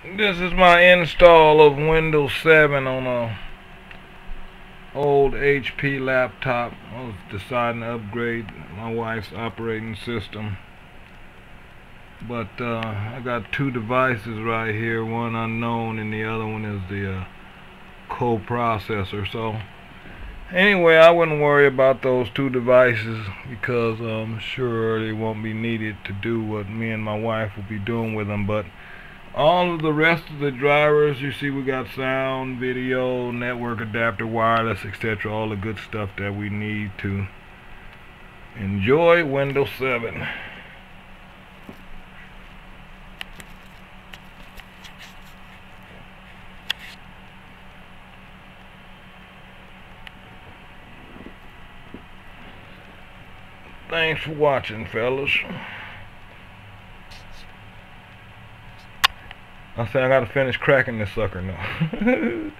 This is my install of Windows 7 on a old HP laptop. I was deciding to upgrade my wife's operating system, but I got two devices right here, one unknown and the other one is the co-processor. So anyway, I wouldn't worry about those two devices because I'm sure they won't be needed to do what me and my wife will be doing with them. But all of the rest of the drivers, you see, we got sound, video, network adapter, wireless, etc. All the good stuff that we need to enjoy Windows 7. Thanks for watching, fellas. I say I gotta finish cracking this sucker now.